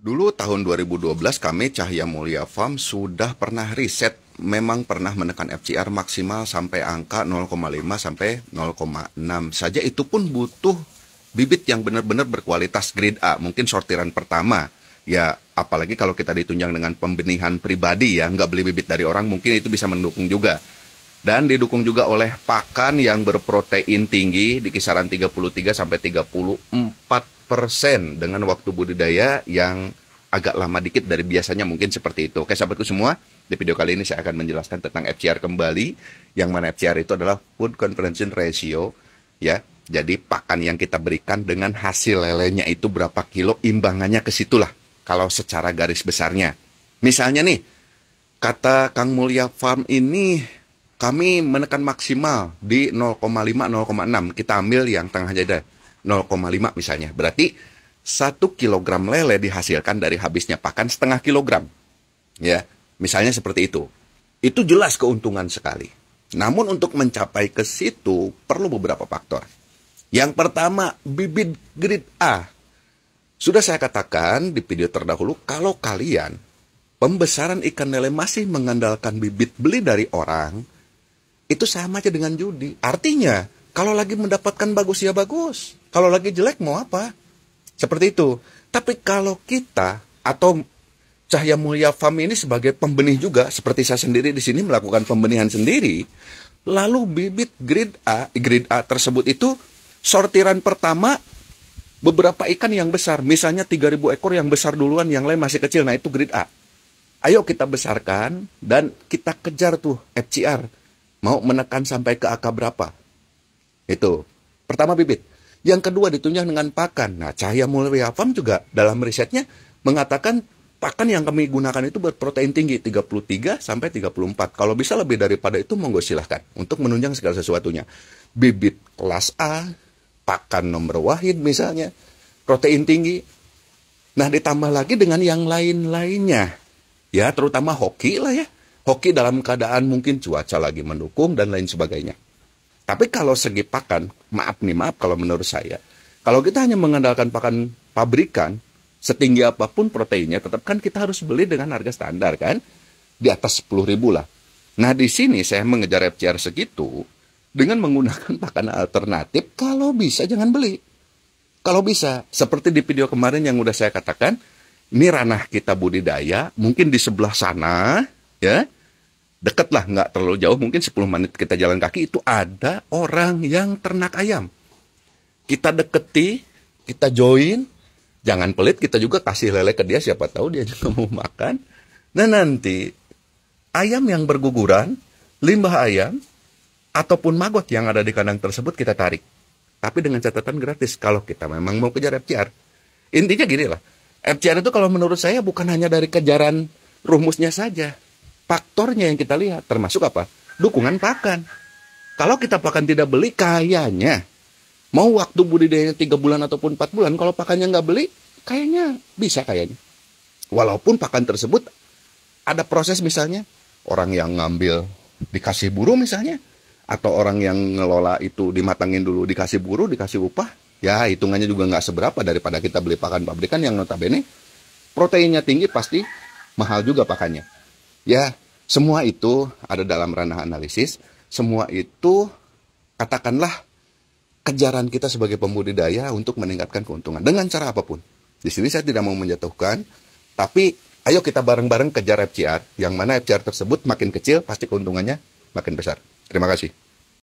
Dulu tahun 2012 kami Cahya Mulia Farm sudah pernah riset, memang pernah menekan FCR maksimal sampai angka 0,5 sampai 0,6 saja. Itu pun butuh bibit yang benar-benar berkualitas grade A, mungkin sortiran pertama. Ya, apalagi kalau kita ditunjang dengan pembenihan pribadi ya, nggak beli bibit dari orang, mungkin itu bisa mendukung juga. Dan didukung juga oleh pakan yang berprotein tinggi di kisaran 33 sampai 34% dengan waktu budidaya yang agak lama dikit dari biasanya, mungkin seperti itu. Oke sahabatku semua, di video kali ini saya akan menjelaskan tentang FCR kembali, yang mana FCR itu adalah Food Conversion Ratio ya. Jadi pakan yang kita berikan dengan hasil lelenya itu berapa kilo, imbangannya ke situlah kalau secara garis besarnya. Misalnya nih, kata Kang Mulia Farm ini kami menekan maksimal di 0,5-0,6. Kita ambil yang tengah aja deh, 0,5 misalnya. Berarti 1 kilogram lele dihasilkan dari habisnya pakan setengah kilogram. Ya, misalnya seperti itu. Itu jelas keuntungan sekali. Namun untuk mencapai ke situ perlu beberapa faktor. Yang pertama, bibit grade A. Sudah saya katakan di video terdahulu, kalau kalian pembesaran ikan lele masih mengandalkan bibit beli dari orang, itu sama aja dengan judi. Artinya, kalau lagi mendapatkan bagus ya bagus. Kalau lagi jelek mau apa? Seperti itu. Tapi kalau kita atau Cahya Mulia Farm ini sebagai pembenih juga, seperti saya sendiri di sini melakukan pembenihan sendiri, lalu bibit grade A tersebut itu sortiran pertama beberapa ikan yang besar, misalnya 3.000 ekor yang besar duluan, yang lain masih kecil. Nah, itu grade A. Ayo kita besarkan dan kita kejar tuh FCR. Mau menekan sampai ke angka berapa? Itu. Pertama bibit. Yang kedua ditunjang dengan pakan. Nah, Cahya Mulia Farm juga dalam risetnya mengatakan pakan yang kami gunakan itu berprotein tinggi 33 sampai 34. Kalau bisa lebih daripada itu monggo silahkan untuk menunjang segala sesuatunya. Bibit kelas A, pakan nomor wahid misalnya, protein tinggi. Nah, ditambah lagi dengan yang lain-lainnya. Ya, terutama hoki lah ya. Hoki dalam keadaan mungkin cuaca lagi mendukung dan lain sebagainya. Tapi kalau segi pakan, maaf kalau menurut saya, kalau kita hanya mengandalkan pakan pabrikan, setinggi apapun proteinnya, tetap kan kita harus beli dengan harga standar kan, di atas 10.000 lah. Nah, di sini saya mengejar FCR segitu dengan menggunakan pakan alternatif. Kalau bisa jangan beli. Kalau bisa, seperti di video kemarin yang udah saya katakan, ini ranah kita budidaya, mungkin di sebelah sana, ya, deket lah, nggak terlalu jauh, mungkin 10 menit kita jalan kaki, itu ada orang yang ternak ayam. Kita deketi, kita join, jangan pelit, kita juga kasih lele ke dia, siapa tahu dia juga mau makan. Nah nanti, ayam yang berguguran, limbah ayam, ataupun maggot yang ada di kandang tersebut kita tarik. Tapi dengan catatan gratis, kalau kita memang mau kejar FCR. Intinya gini lah, FCR itu kalau menurut saya bukan hanya dari kejaran rumusnya saja. Faktornya yang kita lihat, termasuk apa? Dukungan pakan. Kalau kita pakan tidak beli, kayaknya mau waktu budidayanya 3 bulan ataupun 4 bulan, kalau pakannya nggak beli, kayaknya bisa kayaknya. Walaupun pakan tersebut ada proses, misalnya orang yang ngambil dikasih buru misalnya, atau orang yang ngelola itu dimatangin dulu, dikasih buru, dikasih upah, ya hitungannya juga nggak seberapa daripada kita beli pakan pabrikan yang notabene proteinnya tinggi, pasti mahal juga pakannya. Ya, semua itu ada dalam ranah analisis. Semua itu, katakanlah, kejaran kita sebagai pembudidaya untuk meningkatkan keuntungan. Dengan cara apapun. Di sini saya tidak mau menjatuhkan, tapi ayo kita bareng-bareng kejar FCR. Yang mana FCR tersebut makin kecil, pasti keuntungannya makin besar. Terima kasih.